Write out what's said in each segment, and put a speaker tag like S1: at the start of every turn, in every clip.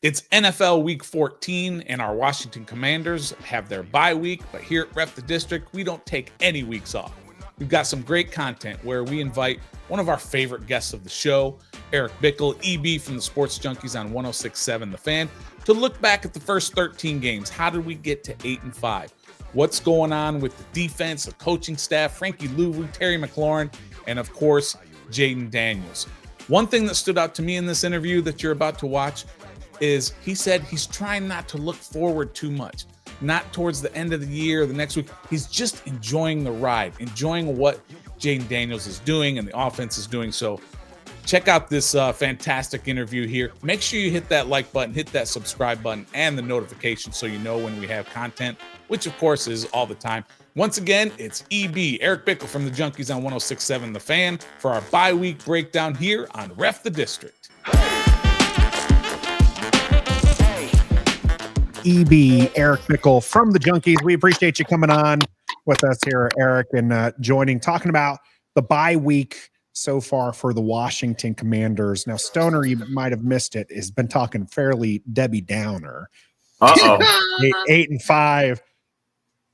S1: It's NFL Week 14, and our Washington Commanders have their bye week, but here at Ref the District, we don't take any weeks off. We've got some great content where we invite one of our favorite guests of the show, Eric Bickel, EB from the Sports Junkies on 106.7 The Fan, to look back at the first 13 games. How did we get to 8-5? What's going on with the defense, the coaching staff, Frankie Luvu, Terry McLaurin, and of course, Jayden Daniels. One thing that stood out to me in this interview that you're about to watch is he said he's trying not to look forward too much, not towards the end of the year or the next week. He's just enjoying the ride, enjoying what Jayden Daniels is doing and the offense is doing. So check out this fantastic interview here. Make sure you hit that like button, hit that subscribe button, and the notification so you know when we have content, which of course is all the time. Once again, it's EB, Eric Bickel from the Junkies on 106.7 The Fan for our bye week breakdown here on Ref the District.
S2: EB, Eric Bickel from the Junkies. We appreciate you coming on with us here, Eric, and talking about the bye week so far for the Washington Commanders. Now, Stoner, you might have missed it, has been talking fairly Debbie Downer. 8-5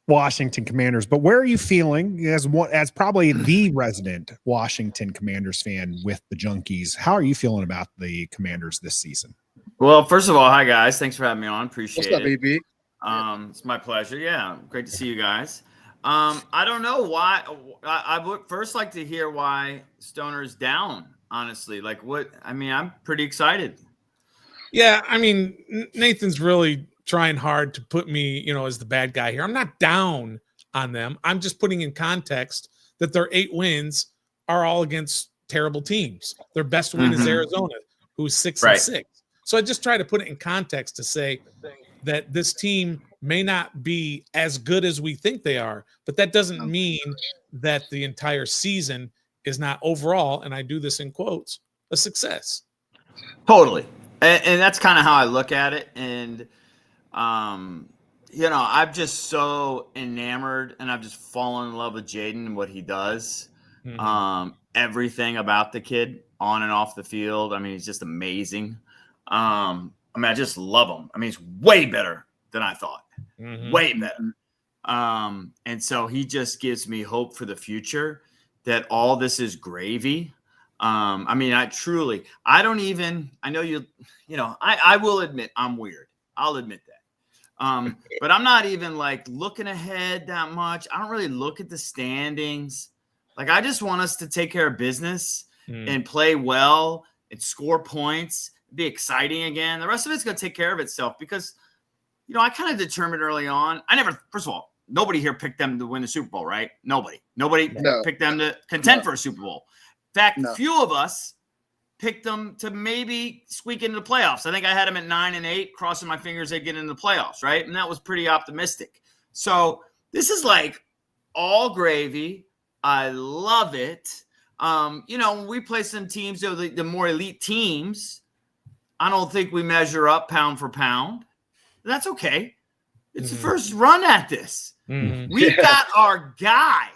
S2: Washington Commanders. But where are you feeling as probably the resident Washington Commanders fan with the Junkies? How are you feeling about the Commanders this season?
S3: Well, first of all, hi guys. Thanks for having me on. Appreciate it.
S4: What's up, BB?
S3: It's my pleasure. Yeah, great to see you guys. I don't know why. I would first like to hear why Stoner's down. Honestly, like what? I mean, I'm pretty excited.
S1: Yeah, I mean, Nathan's really trying hard to put me, as the bad guy here. I'm not down on them. I'm just putting in context that their 8 wins are all against terrible teams. Their best win is Arizona, who's 6-6. So I just try to put it in context to say that this team may not be as good as we think they are, but that doesn't mean that the entire season is not overall, and I do this in quotes, a success.
S3: Totally. And that's kind of how I look at it. And, I'm just so enamored and I've just fallen in love with Jayden and what he does. Everything about the kid on and off the field. I mean, he's just amazing. I just love him. I mean, he's way better than I thought. Way better. And so he just gives me hope for the future that all this is gravy. I will admit I'm weird. I'll admit that. But I'm not even like looking ahead that much. I don't really look at the standings. Like, I just want us to take care of business and play well and score points, be exciting again. The rest of it's going to take care of itself because, I kind of determined early on. First of all, nobody here picked them to win the Super Bowl, right? Nobody picked them to contend for a Super Bowl. In fact, few of us picked them to maybe squeak into the playoffs. I think I had them at 9-8, crossing my fingers they'd get into the playoffs, right? And that was pretty optimistic. So this is like all gravy. I love it. When we play some teams, the more elite teams, I don't think we measure up pound for pound. That's okay. It's the first run at this. We got our guy.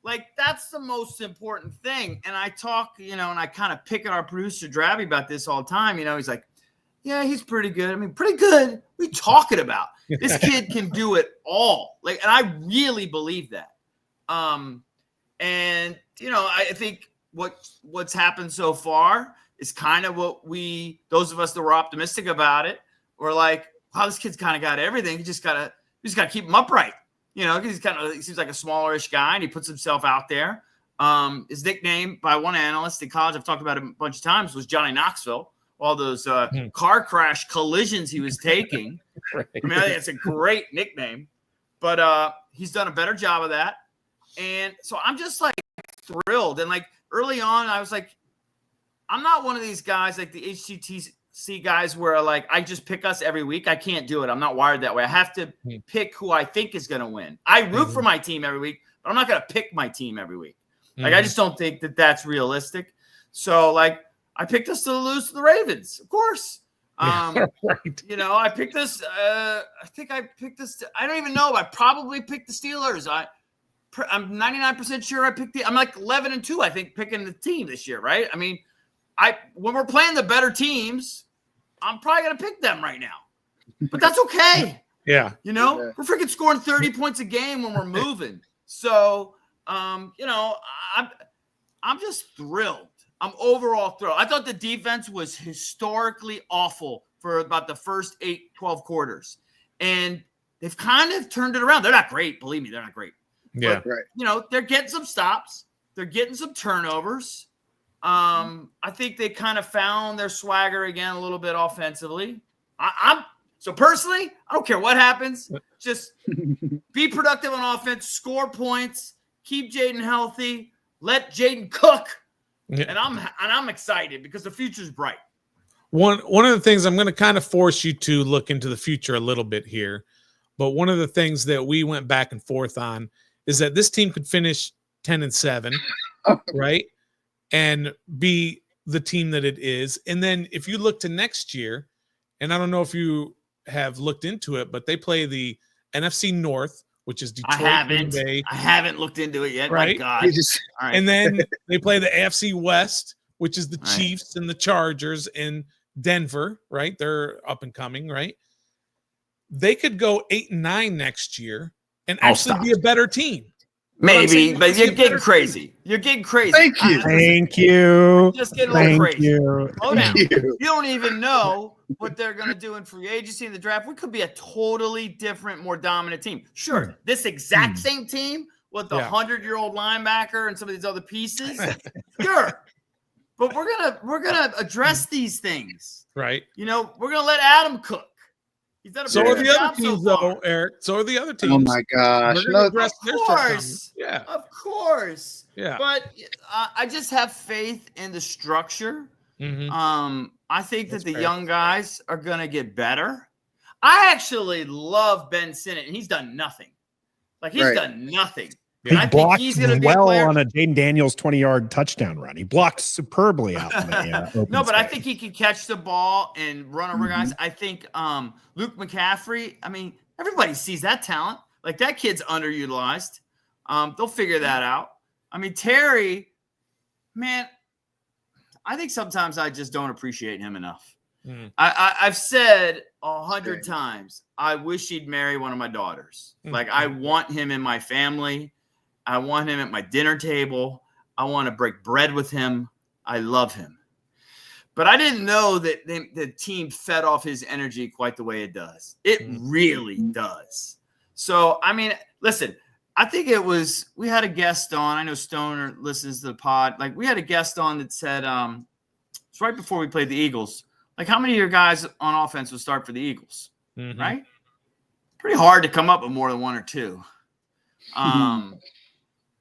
S3: Like, that's the most important thing. And I talk, and I kind of pick at our producer, Drabby, about this all the time. He's like, yeah, he's pretty good. I mean, pretty good. What are you talking about? This kid can do it all. Like, and I really believe that. I think what's happened so far is kind of what those of us that were optimistic about it, were like, wow, this kid's kind of got everything. You just gotta keep him upright. He seems like a smallerish guy, and he puts himself out there. His nickname by one analyst in college, I've talked about it a bunch of times, was Johnny Knoxville. All those car crash collisions he was taking. I mean, I think it's a great nickname, but he's done a better job of that. And so I'm just like thrilled. And like early on, I was like, I'm not one of these guys like the HGTC guys where like I just pick us every week. I can't do it. I'm not wired that way. I have to pick who I think is going to win. I root for my team every week, but I'm not going to pick my team every week. Like, I just don't think that that's realistic. So like I picked us to lose to the Ravens, of course. I picked this. I think I picked this. I don't even know. I probably picked the Steelers. I'm 99% sure I picked I'm like 11-2, I think, picking the team this year, right? I mean, when we're playing the better teams, I'm probably going to pick them right now. But that's okay.
S1: Yeah.
S3: You know, we're freaking scoring 30 points a game when we're moving. So, you know, I'm just thrilled. I'm overall thrilled. I thought the defense was historically awful for about the first 12 quarters. And they've kind of turned it around. They're not great. Believe me, they're not great.
S1: Yeah.
S3: But, you know, they're getting some stops. They're getting some turnovers. I think they kind of found their swagger again a little bit offensively. So personally, I don't care what happens. Just be productive on offense, score points, keep Jayden healthy, let Jayden cook.
S1: Yeah.
S3: And I'm excited because the future's bright.
S1: One of the things I'm going to kind of force you to look into the future a little bit here, but one of the things that we went back and forth on is that this team could finish 10-7, right? And be the team that it is. And then if you look to next year, and I don't know if you have looked into it, but they play the NFC North, which is Detroit, Green Bay.
S3: I haven't looked into it yet.
S1: Right?
S3: My God.
S2: All right.
S1: And then they play the AFC West, which is the Chiefs and the Chargers in Denver, right? They're up and coming, right? They could go 8-9 next year and actually be a better team.
S3: Maybe, but you're getting crazy. You're getting crazy.
S2: Thank you.
S3: Just getting a little crazy. Slow down.
S2: You.
S3: You don't even know what they're going to do in free agency in the draft. We could be a totally different, more dominant team. Sure, this exact same team with the 100-year-old linebacker and some of these other pieces. Sure. But we're gonna address these things.
S1: Right.
S3: You know, we're gonna let Adam cook. He's done a
S1: So are
S3: pretty
S1: the
S3: good
S1: other
S3: job
S1: teams,
S3: so far.
S1: though, Eric. So are the other teams.
S4: Oh my gosh!
S1: We're gonna address
S3: Of
S1: their
S3: course.
S1: shortcomings. Yeah.
S3: Of course.
S1: Yeah.
S3: But I just have faith in the structure.
S1: Mm-hmm.
S3: I think
S2: That's
S3: that the
S2: fair.
S3: young guys are going to get better. I actually love Ben Sinnott, and he's done nothing. Like, he's done nothing.
S2: He
S3: I think
S2: blocked
S3: he's going to be a
S2: well
S3: player.
S2: on a Jayden Daniels 20-yard touchdown run. He blocked superbly out in the open
S3: No, but I
S2: space.
S3: think he can catch the ball and run over guys. I think Luke McCaffrey, I mean, everybody sees that talent. Like, that kid's underutilized. They'll figure that out. I mean, Terry, man, I think sometimes I just don't appreciate him enough. I've said 100 times, I wish he'd marry one of my daughters. Like, I want him in my family. I want him at my dinner table. I want to break bread with him. I love him. But I didn't know that the team fed off his energy quite the way it does. It really does. So, I mean, listen, I think we had a guest on. I know Stoner listens to the pod. Like, we had a guest on that said, it's right before we played the Eagles. Like, how many of your guys on offense would start for the Eagles? Right? Pretty hard to come up with more than one or two.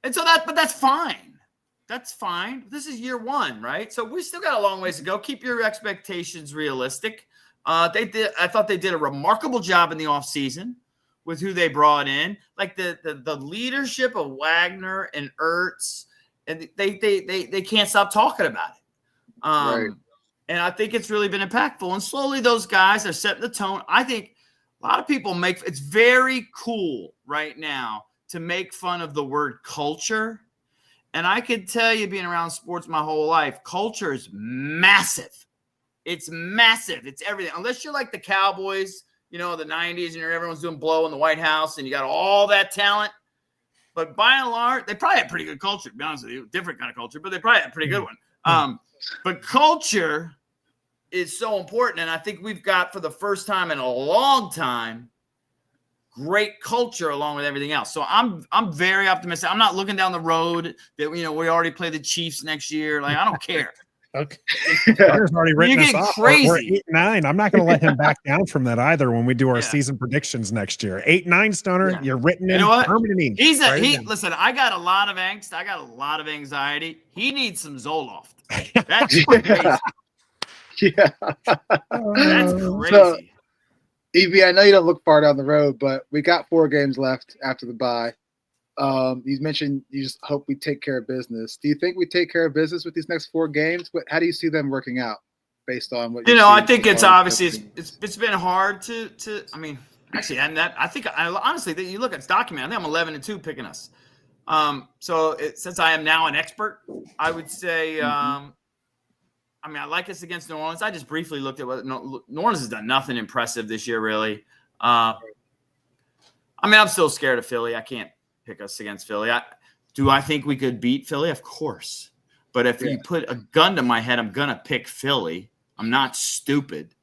S3: And so but that's fine. That's fine. This is year one, right? So we still got a long ways to go. Keep your expectations realistic. I thought they did a remarkable job in the offseason with who they brought in. Like the leadership of Wagner and Ertz, and they can't stop talking about it. And I think it's really been impactful. And slowly those guys are setting the tone. I think a lot of people it's very cool right now to make fun of the word culture. And I could tell you, being around sports my whole life, culture is massive. It's massive. It's everything. Unless you're like the Cowboys, you know, the 90s, and everyone's doing blow in the White House and you got all that talent. But by and large, they probably have pretty good culture, to be honest with you. Different kind of culture, but they probably have a pretty good one. But culture is so important. And I think we've got, for the first time in a long time, great culture along with everything else. So I'm very optimistic. I'm not looking down the road that, you know, we already play the Chiefs next year. Like, I don't care.
S2: Okay. Stoner's already written
S3: You're
S2: us
S3: getting
S2: off.
S3: crazy.
S2: We're 8-9. I'm not going to let him back down from that either when we do our season predictions next year. 8-9, Stoner. You're written in.
S3: You know what?
S2: Permanent.
S3: Listen, I got a lot of angst. I got a lot of anxiety. He needs some Zoloft. That's crazy. That's crazy.
S4: So, EV, I know you don't look far down the road, but we got 4 games left after the bye. You mentioned you just hope we take care of business. Do you think we take care of business with these next 4 games? How do you see them working out based on what
S3: I think it's obviously it's been hard to I mean, actually, and that I think honestly that you look at it's documented. I think I'm 11-2 picking us. So since I am now an expert, I would say I mean, I like us against New Orleans. I just briefly looked at what New Orleans has done. Nothing impressive this year, really. I mean, I'm still scared of Philly. I can't pick us against Philly. Do I think we could beat Philly? Of course. But if you put a gun to my head, I'm going to pick Philly. I'm not stupid.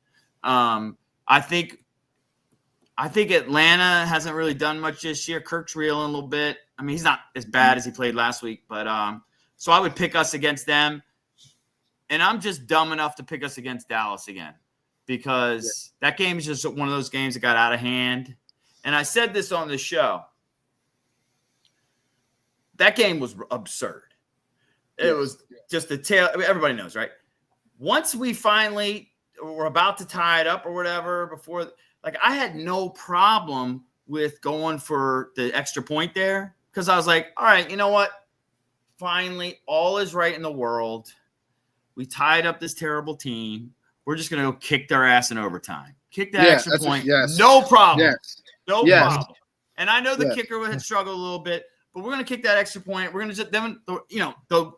S3: I think Atlanta hasn't really done much this year. Kirk's reeling a little bit. I mean, he's not as bad as he played last week, but so I would pick us against them. And I'm just dumb enough to pick us against Dallas again because that game is just one of those games that got out of hand. And I said this on the show. That game was absurd. It was just the tail. I mean, everybody knows, right? Once we finally were about to tie it up or whatever before, like I had no problem with going for the extra point there because I was like, all right, you know what? Finally, all is right in the world. We tied up this terrible team. We're just going to go kick their ass in overtime. Kick that extra point. No problem. No problem. And I know the kicker had struggled a little bit, but we're going to kick that extra point. We're going to just, then,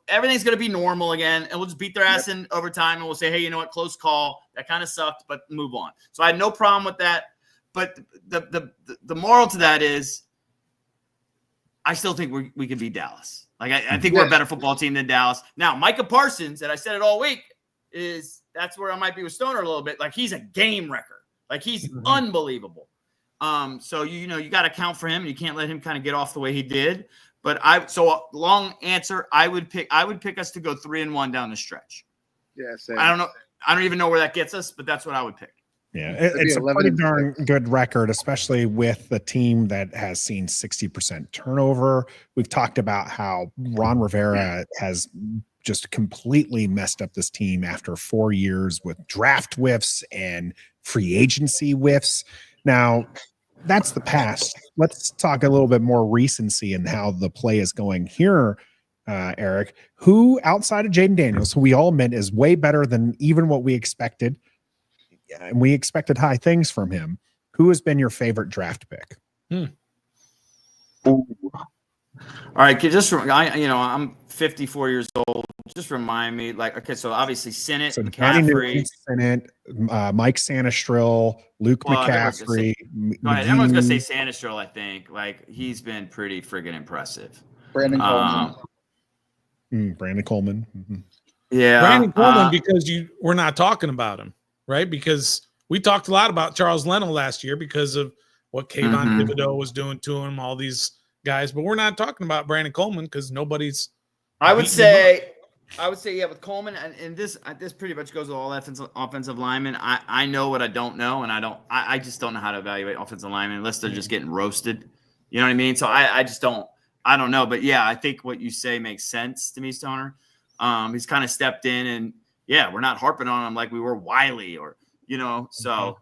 S3: everything's going to be normal again, and we'll just beat their ass in overtime, and we'll say, hey, you know what, close call. That kind of sucked, but move on. So I had no problem with that. But the moral to that is I still think we could beat Dallas. Like, I think we're a better football team than Dallas. Now, Micah Parsons, and I said it all week, that's where I might be with Stoner a little bit. Like, he's a game wrecker. Like, he's unbelievable. So, you got to count for him. You can't let him kind of get off the way he did. But long answer, I would pick us to go 3-1 down the stretch.
S4: Yeah, same.
S3: I don't know. I don't even know where that gets us, but that's what I would pick.
S2: Yeah, it's a pretty darn good record, especially with the team that has seen 60% turnover. We've talked about how Ron Rivera has just completely messed up this team after 4 years with draft whiffs and free agency whiffs. Now, that's the past. Let's talk a little bit more recency and how the play is going here, Eric. Who, outside of Jayden Daniels, who we all admit is way better than even what we expected, and we expected high things from him. Who has been your favorite draft pick?
S3: All right, I'm 54 years old. Just remind me, so obviously Sennett,
S2: so
S3: McCaffrey,
S2: Sennett, Mike Sanistril, Luke McCaffrey.
S3: Everyone's gonna say Sanistril. I think he's been pretty friggin' impressive.
S4: Brandon Coleman.
S2: Brandon Coleman. Mm-hmm.
S3: Yeah,
S1: Brandon Coleman, because we're not talking about him. Right, because we talked a lot about Charles Leno last year because of what Kayvon Thibodeau was doing to him, all these guys. But we're not talking about Brandon Coleman because nobody's.
S3: I would say, with Coleman, and this pretty much goes with all offensive linemen. I know what I don't know, and I just don't know how to evaluate offensive linemen unless they're just getting roasted. You know what I mean? So I just don't. I don't know, but yeah, I think what you say makes sense to me, Stoner. He's kind of stepped in and. Yeah, we're not harping on him like we were Wiley so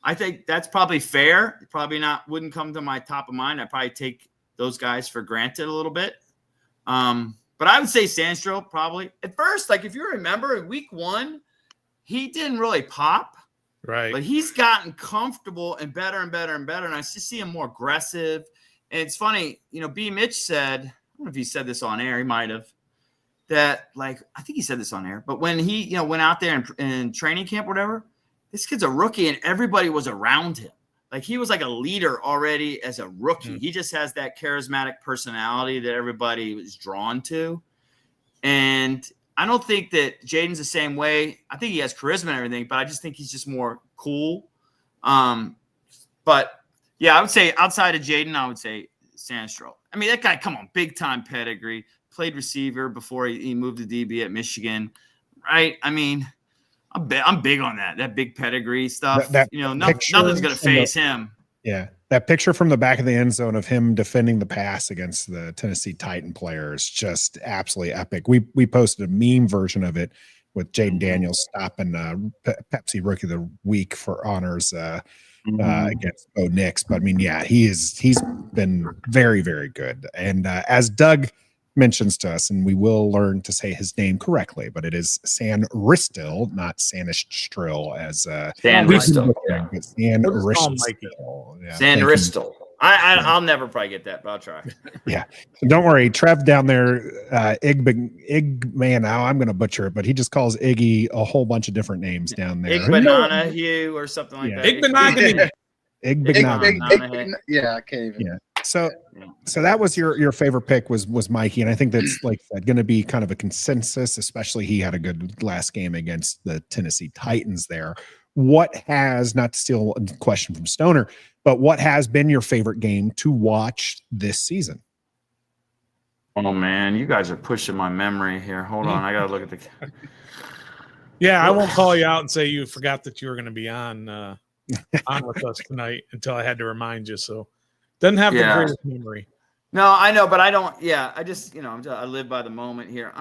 S3: I think that's probably fair. Probably wouldn't come to my top of mind. I'd probably take those guys for granted a little bit. But I would say Sandstrom probably. At first, if you remember in week 1, he didn't really pop.
S1: Right.
S3: But he's gotten comfortable and better and better and better. And I just see him more aggressive. And it's funny, B. Mitch said, I don't know if he said this on air, he might have. That I think he said this on air, but when he, went out there in training camp, or whatever, this kid's a rookie and everybody was around him. He was like a leader already as a rookie. He just has that charismatic personality that everybody was drawn to. And I don't think that Jayden's the same way. I think he has charisma and everything, but I just think he's just more cool. But yeah, I would say outside of Jayden, I would say Sandstrom. I mean, that guy, come on, big time pedigree. Played receiver before he moved to DB at Michigan, right? I mean, I'm big on that big pedigree stuff. Nothing's going to phase him.
S2: Yeah, that picture from the back of the end zone of him defending the pass against the Tennessee Titan player is just absolutely epic. We posted a meme version of it with Jayden Daniels stopping Pepsi Rookie of the Week for honors against Bo Nix. But I mean, yeah, he's been very, very good. And as Doug mentions to us, and we will learn to say his name correctly, but it is Sanistril, not Sanistril, as
S3: Sanistril.
S2: Sanistril.
S3: Sanistril. I'll never probably get that, but I'll try.
S2: Yeah. Don't worry. Trev down there, man, now I'm going to butcher it, but he just calls Iggy a whole bunch of different names down there.
S3: Banana Hugh or something like that.
S1: Igbenogany.
S4: Yeah, I can't even.
S2: Yeah. So that was your favorite pick was Mikey, and I think that's like going to be kind of a consensus, especially he had a good last game against the Tennessee Titans there. What has, not to steal a question from Stoner, but what has been your favorite game to watch this season?
S3: Oh man, you guys are pushing my memory here. Hold on, I gotta look at the.
S1: Yeah, I won't call you out and say you forgot that you were going to be on with us tonight until I had to remind you. So, doesn't have the greatest memory.
S3: No, I know, but I don't. Yeah, I just I live by the moment here.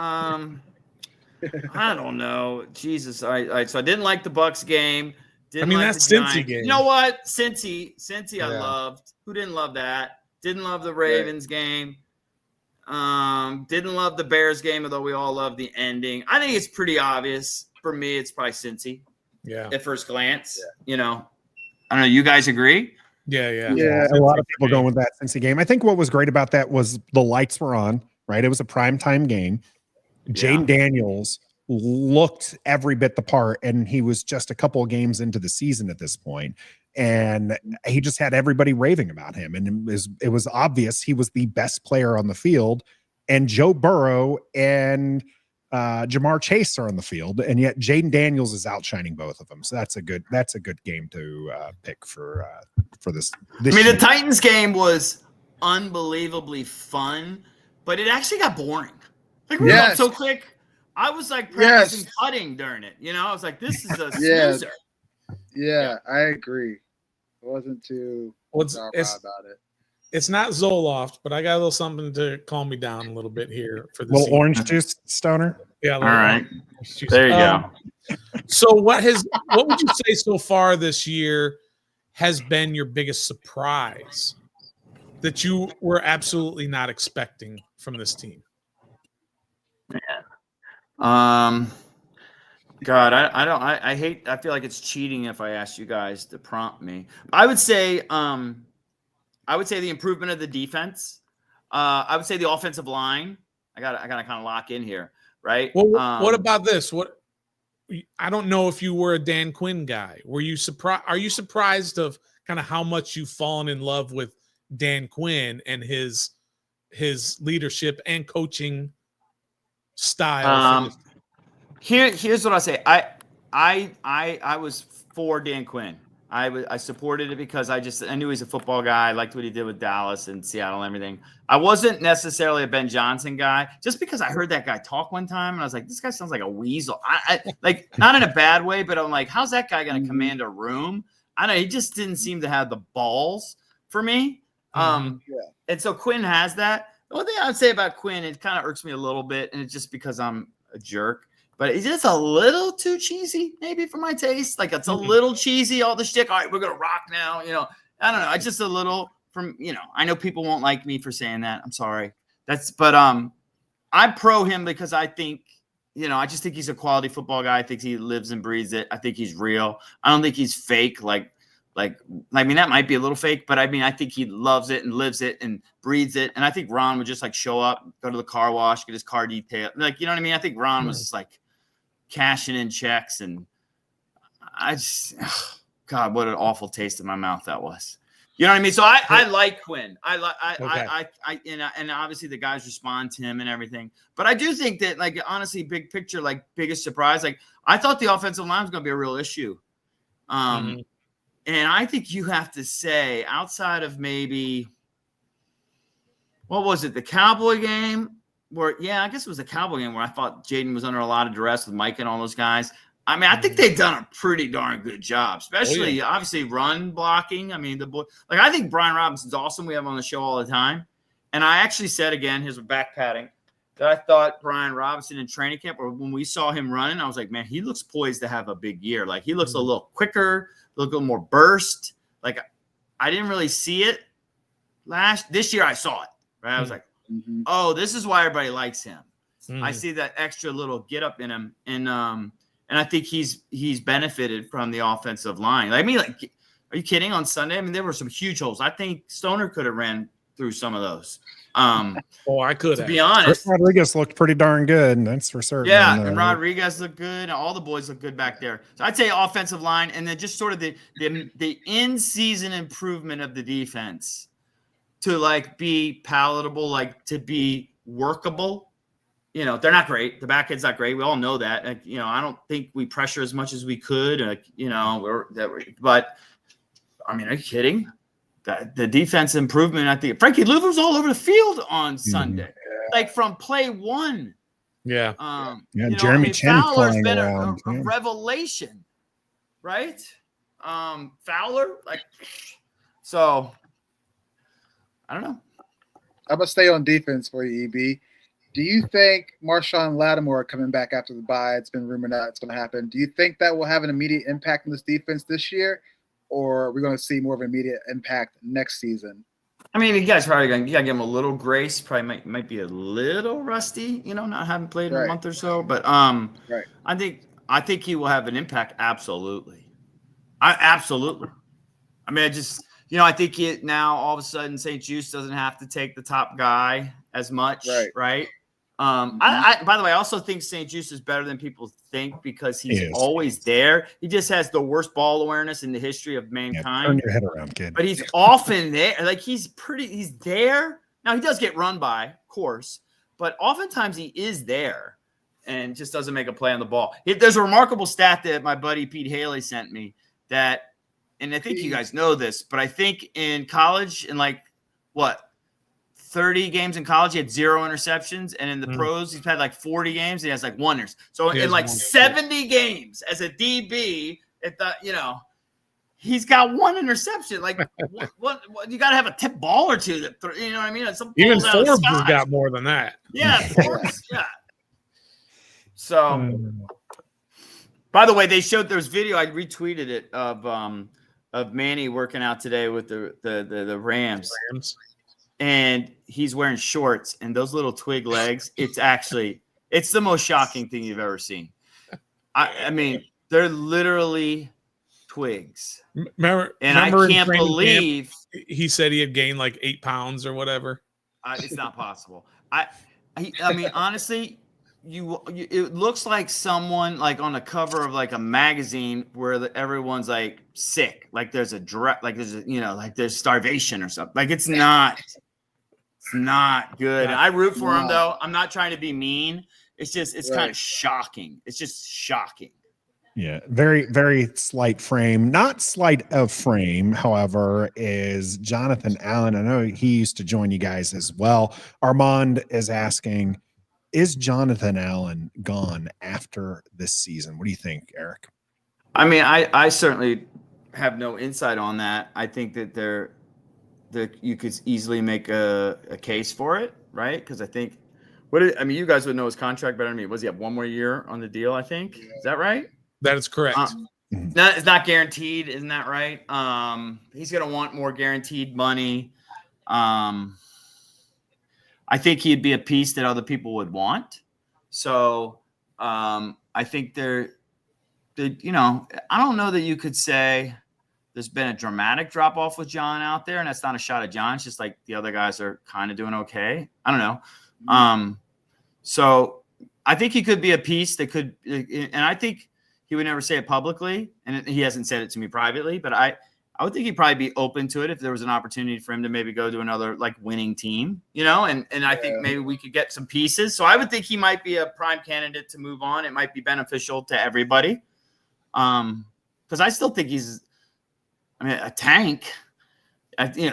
S3: I don't know. Jesus. All right. So I didn't like the Bucks game. Didn't like
S1: that's
S3: the
S1: Cincy
S3: Giants.
S1: game.
S3: You know what? Cincy I loved. Who didn't love that? Didn't love the Ravens game. Didn't love the Bears game, although we all love the ending. I think it's pretty obvious. For me, it's probably Cincy.
S1: Yeah.
S3: At first glance. I don't know. You guys agree?
S1: Yeah.
S2: A lot of people going with that Cincy game. I think what was great about that was the lights were on, right? It was a primetime game. Jayden Daniels looked every bit the part, and he was just a couple of games into the season at this point, and he just had everybody raving about him, and it was obvious he was the best player on the field, and Joe Burrow and Jamar Chase are on the field, and yet Jayden Daniels is outshining both of them. So that's a good game to pick for this
S3: the Titans game was unbelievably fun, but it actually got boring. Like, we went so quick. I was like practicing putting during it. I was like, this is a snoozer.
S4: Yeah, I agree. It wasn't too about it.
S1: It's not Zoloft, but I got a little something to calm me down a little bit here for this.
S2: Little orange juice, Stoner.
S1: Yeah.
S3: All right. There you go.
S1: So what would you say so far this year has been your biggest surprise that you were absolutely not expecting from this team?
S3: God, I feel like it's cheating if I ask you guys to prompt me. I would say the improvement of the defense. I would say the offensive line. I gotta kind of lock in here, right?
S1: Well, what about this? I don't know if you were a Dan Quinn guy. Were you surprised? Are you surprised of kind of how much you've fallen in love with Dan Quinn and his leadership and coaching style?
S3: Here's what I say. I was for Dan Quinn. I supported it because I knew he was a football guy. I liked what he did with Dallas and Seattle and everything. I wasn't necessarily a Ben Johnson guy, just because I heard that guy talk one time and I was like, this guy sounds like a weasel. I like, not in a bad way, but I'm like, how's that guy going to command a room? I don't know. He just didn't seem to have the balls for me. And so Quinn has that. The one thing I would say about Quinn, it kind of irks me a little bit, and it's just because I'm a jerk. But it's just a little too cheesy, maybe for my taste. Like, it's a little cheesy, all the shtick. All right, we're gonna rock now. I don't know. It's just a little I know people won't like me for saying that. I'm sorry. But I'm pro him because I think, I just think he's a quality football guy. I think he lives and breathes it. I think he's real. I don't think he's fake. That might be a little fake, but I think he loves it and lives it and breathes it. And I think Ron would just show up, go to the car wash, get his car detailed. You know what I mean? I think Ron was just cashing in checks, and I just, God, what an awful taste in my mouth that was. You know what I mean? So I like Quinn. And obviously the guys respond to him and everything. But I do think that, honestly, big picture, biggest surprise, I thought the offensive line was going to be a real issue. And I think you have to say, outside of maybe, what was it, the Cowboy game? I guess it was the Cowboy game where I thought Jayden was under a lot of duress with Mike and all those guys. I think they've done a pretty darn good job, especially obviously run blocking. The boy, I think Brian Robinson's awesome. We have him on the show all the time. And I actually said, again, here's a back patting, that I thought Brian Robinson in training camp, or when we saw him running, I was like, man, he looks poised to have a big year. He looks a little quicker, a little more burst. I didn't really see it this year. I saw it, right? I was like, oh, this is why everybody likes him. I see that extra little get up in him. And I think he's benefited from the offensive line. Are you kidding? On Sunday, I mean, there were some huge holes. I think Stoner could have ran through some of those.
S1: I could
S3: to
S1: have.
S3: be honest.
S2: Rodriguez looked pretty darn good, and that's for certain.
S3: Yeah, and Rodriguez looked good, and all the boys look good back there. So I'd say offensive line, and then just sort of the in-season improvement of the defense to like be palatable, like to be workable. You know, they're not great. The back end's not great. We all know that. Like, you know, I don't think we pressure as much as we could. But I mean, are you kidding? The defense improvement, I think Frankie Luvu's all over the field on Sunday, like from play one.
S1: Yeah.
S2: Jeremy Chin
S3: Fowler's
S2: flying
S3: been
S2: around.
S3: a revelation, right? Fowler, like, so I don't know.
S4: I'm gonna stay on defense for you, EB. Do you think Marshawn Lattimore coming back after the bye? It's been rumored that it's going to happen. Do you think that will have an immediate impact on this defense this year, or are we going to see more of an immediate impact next season?
S3: I mean, you guys probably you gotta give him a little grace. Probably might be a little rusty, you know, not having played in a month or so. But
S4: right.
S3: I think he will have an impact. Absolutely, absolutely. I mean, I think it now all of a sudden St. Juice doesn't have to take the top guy as much, right? I by the way, I also think St. Juice is better than people think because he's always there. He just has the worst ball awareness in the history of mankind.
S2: Turn your head around, kid.
S3: But he's often there. Like he's there. Now he does get run by, of course, but oftentimes he is there and just doesn't make a play on the ball. There's a remarkable stat that my buddy Pete Haley sent me that, and I think you guys know this, but I think in college, in 30 games in college, he had 0 interceptions, and in the pros, he's had like 40 games, and he has like 1 interception. So in like 70 games as a DB, he's got 1 interception. Like, what you got to have a tip ball or two that you know what I mean?
S1: Even Forbes has got more than that.
S3: Yeah, Forbes. Yeah. So, by the way, they showed there's video. I retweeted it of Manny working out today with the Rams. And he's wearing shorts and those little twig legs. It's the most shocking thing you've ever seen. I mean, they're literally twigs.
S1: Remember
S3: I can't believe
S1: he said he had gained like 8 pounds or whatever.
S3: It's not possible. I mean, honestly, it looks like someone like on the cover of like a magazine where everyone's like sick, like there's there's starvation or something. Like it's not good. I root for him though. I'm not trying to be mean. It's kind of shocking. It's just shocking.
S2: Yeah, very, very slight frame. Not slight of frame, however, is Jonathan Allen. I know he used to join you guys as well. Armand is asking, is Jonathan Allen gone after this season? What do you think, Eric?
S3: I mean, I certainly have no insight on that. I think that you could easily make a case for it, right? Because I think, you guys would know his contract better than me. Was he have 1 more year on the deal? I think is that right?
S1: That is correct.
S3: It's not guaranteed, isn't that right? He's gonna want more guaranteed money. I think he'd be a piece that other people would want. So I think I don't know that you could say there's been a dramatic drop off with John out there, and that's not a shot at John. It's just like the other guys are kind of doing okay. I don't know. So I think he could be a piece that could, and I think he would never say it publicly, and he hasn't said it to me privately, but I would think he'd probably be open to it if there was an opportunity for him to maybe go to another like winning team, and I think maybe we could get some pieces. So I would think he might be a prime candidate to move on. It might be beneficial to everybody. Because I still think he's, a tank.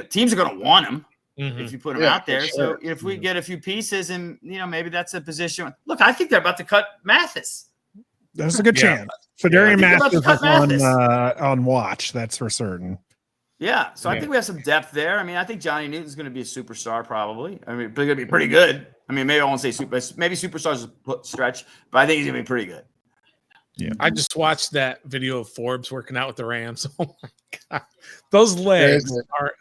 S3: Teams are going to want him if you put him out there. Sure. So if we get a few pieces and, maybe that's a position. Look, I think they're about to cut Mathis.
S2: There's a good chance. Fedarian Mathis is on watch. That's for certain.
S3: Yeah. So I think we have some depth there. I think Johnny Newton's going to be a superstar probably. They're going to be pretty good. Maybe I won't say super. Maybe superstars a stretch, but I think he's going to be pretty good.
S2: Yeah.
S1: I just watched that video of Forbes working out with the Rams. Oh my God. Those legs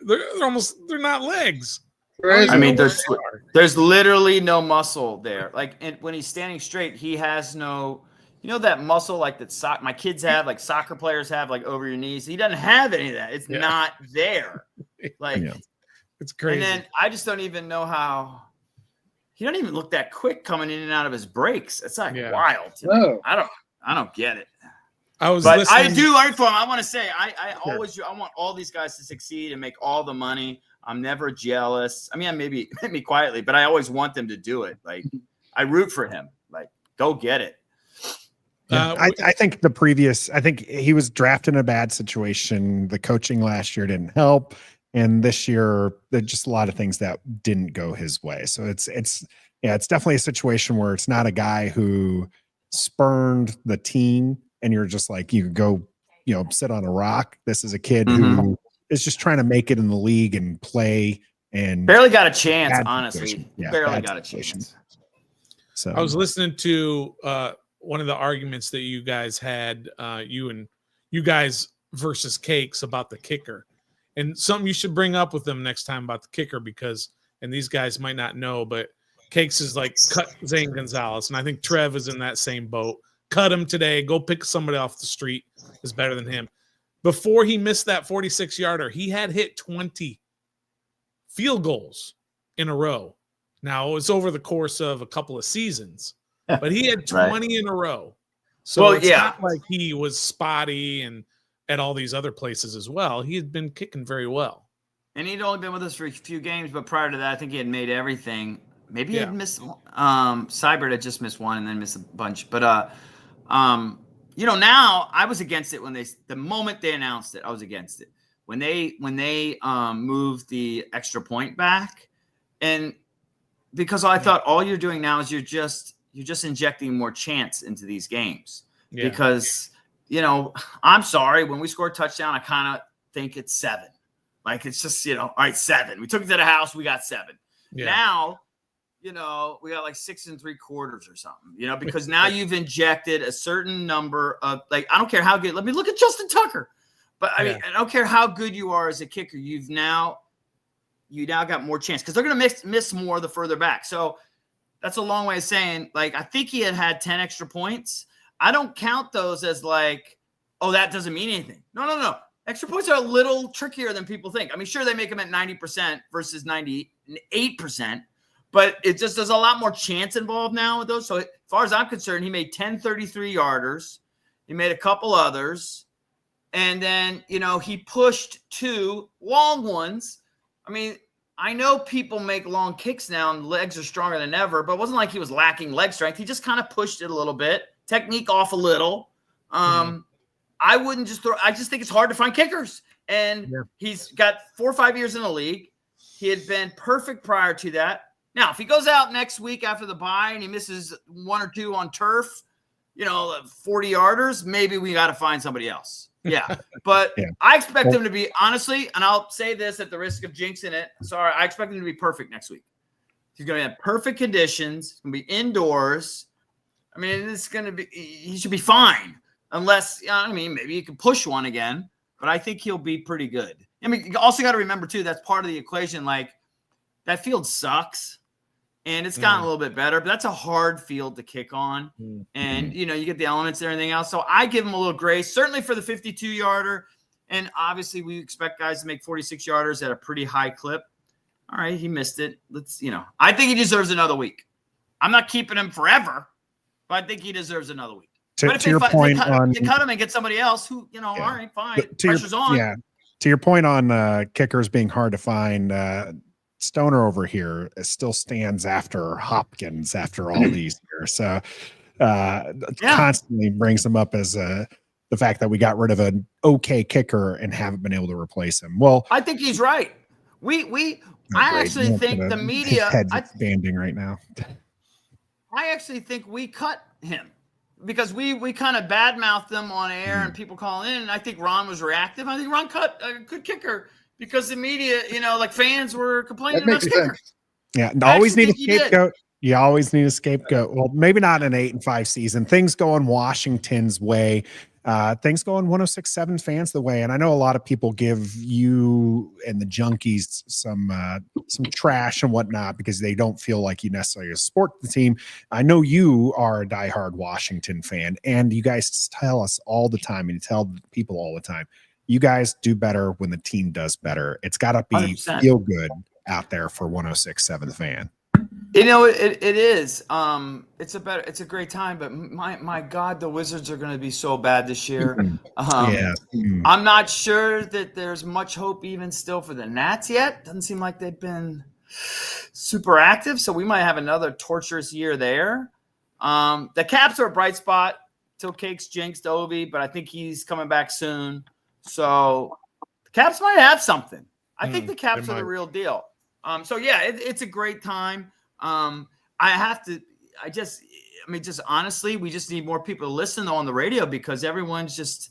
S1: they're not legs.
S3: There's literally no muscle there. Like, and when he's standing straight, he has no you know that muscle like that my kids have, like soccer players have, like over your knees. He doesn't have any of that. It's not there. Like
S1: it's crazy.
S3: And then I just don't even know how he don't even look that quick coming in and out of his breaks. It's like wild to me. I don't get it. But I do learn from him. I want to say I want all these guys to succeed and make all the money. I'm never jealous. I mean, maybe quietly, but I always want them to do it. Like I root for him. Like go get it.
S2: I think I think he was drafted in a bad situation. The coaching last year didn't help. And this year, there's just a lot of things that didn't go his way. So it's definitely a situation where it's not a guy who spurned the team and you're just like, you go, sit on a rock. This is a kid who is just trying to make it in the league and play and
S3: barely got a chance, honestly. Barely got a chance.
S2: So
S1: I was listening to one of the arguments that you guys had, you guys versus Cakes about the kicker, and something you should bring up with them next time about the kicker and these guys might not know, but Cakes is like cut Zane Gonzalez, and I think Trev is in that same boat. Cut him today. Go pick somebody off the street is better than him. Before he missed that 46-yarder, he had hit 20 field goals in a row. Now, it was over the course of a couple of seasons, but he had 20 in a row. So it's not like he was spotty and at all these other places as well. He had been kicking very well.
S3: And he'd only been with us for a few games, but prior to that, I think he had made everything. Maybe he had missed Seibert had just missed one and then missed a bunch. But now I was against it when the moment they announced it, I was against it. When they moved the extra point back, and because I thought all you're doing now is you're just injecting more chance into these games. Yeah. Because I'm sorry, when we score a touchdown, I kind of think it's 7. Like it's just all right, 7. We took it to the house, we got 7. Yeah. Now, we got like 6 3/4 or something. Because now you've injected a certain number of I don't care how good. Let me look at Justin Tucker. But I mean, I don't care how good you are as a kicker. You now got more chance because they're going to miss more the further back. So that's a long way of saying, I think he had 10 extra points. I don't count those as that doesn't mean anything. No. Extra points are a little trickier than people think. I mean, sure, they make them at 90% versus 98%, but it just there's a lot more chance involved now with those. So as far as I'm concerned, he made 10 33-yarders. He made a couple others. And then, he pushed 2 long ones. I mean, I know people make long kicks now and legs are stronger than ever, but it wasn't like he was lacking leg strength. He just kind of pushed it a little bit, technique off a little. I wouldn't just throw – I just think it's hard to find kickers. And he's got 4 or 5 years in the league. He had been perfect prior to that. Now, if he goes out next week after the bye and he misses 1 or 2 on turf, 40-yarders, maybe we got to find somebody else. Yeah. But I expect him to be – honestly, and I'll say this at the risk of jinxing it. Sorry, I expect him to be perfect next week. He's going to have perfect conditions. He's going to be indoors. I mean, it's going to be – he should be fine. Unless, maybe you can push one again, but I think he'll be pretty good. I mean, you also got to remember, too, that's part of the equation. That field sucks, and it's gotten a little bit better, but that's a hard field to kick on. And, you get the elements and everything else. So I give him a little grace, certainly for the 52-yarder. And obviously, we expect guys to make 46-yarders at a pretty high clip. All right, he missed it. I think he deserves another week. I'm not keeping him forever, but I think he deserves another week. But if
S2: to your point
S3: they cut him and get somebody else who, all right, fine. Pressure's on.
S2: Yeah. To your point on kickers being hard to find, Stoner over here still stands after Hopkins after all these years. So constantly brings him up as the fact that we got rid of an okay kicker and haven't been able to replace him. Well,
S3: I think he's right. I actually think the media
S2: head's expanding right now.
S3: I actually think we cut him. Because we kind of badmouthed them on air and people calling in, and I think Ron was reactive. I think Ron cut a good kicker because the media, fans were complaining about the kicker.
S2: Yeah, always need a scapegoat. You always need a scapegoat. Well, maybe not an 8-5 season. Things going Washington's way. things going 106.7 fans the way. And I know a lot of people give you and the Junkies some trash and whatnot because they don't feel like you necessarily support the team. I know you are a diehard Washington fan, and you guys tell us all the time, and you tell people all the time, you guys do better when the team does better. It's got to be
S3: 100%.
S2: Feel good out there for 106.7 the fan.
S3: You know, it is. It's a great time, but my God, the Wizards are going to be so bad this year. I'm not sure that there's much hope even still for the Nats yet. Doesn't seem like they've been super active, so we might have another torturous year there. The Caps are a bright spot till Cake's jinxed Ovi, but I think he's coming back soon. So the Caps might have something. I think the Caps are the real deal. So yeah, it's a great time. Just honestly, we just need more people to listen on the radio because everyone's just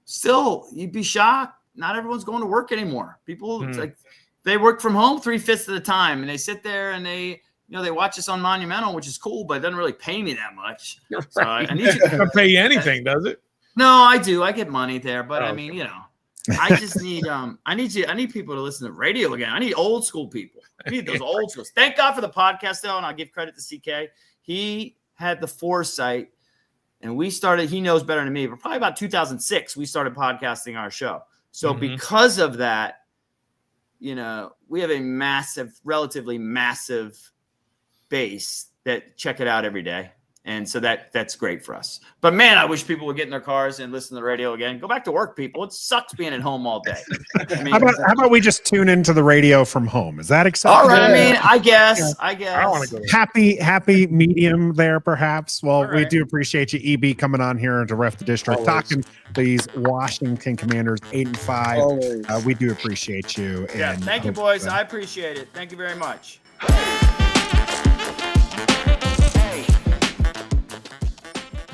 S3: still, you'd be shocked. Not everyone's going to work anymore. People, it's like they work from home 3/5 of the time and they sit there and they watch us on Monumental, which is cool, but it doesn't really pay me that much.
S1: Right.
S3: So I need you
S1: doesn't pay you anything, does it?
S3: No, I do. I get money there, but
S1: Oh,
S3: I mean, I just need I need people to listen to radio again. I need old school people. I need those old schools. Thank God for the podcast though, and I'll give credit to CK. He had the foresight, and we started. He knows better than me, but probably about 2006, we started podcasting our show. So because of that, we have a relatively massive base that check it out every day. And so that's great for us. But man, I wish people would get in their cars and listen to the radio again. Go back to work, people. It sucks being at home all day. I mean,
S2: how about we just tune into the radio from home? Is that acceptable?
S3: all right. I mean, I guess.
S1: I don't want to go.
S2: Happy medium there, perhaps. Well,
S3: All
S2: we
S3: right.
S2: do appreciate you, EB, coming on here to ref the district,
S1: Always.
S2: talking these Washington Commanders 8-5.
S4: Always.
S2: We do appreciate you.
S3: Yeah.
S2: And
S3: Thank you,
S2: hope,
S3: boys. I appreciate it. Thank you very much.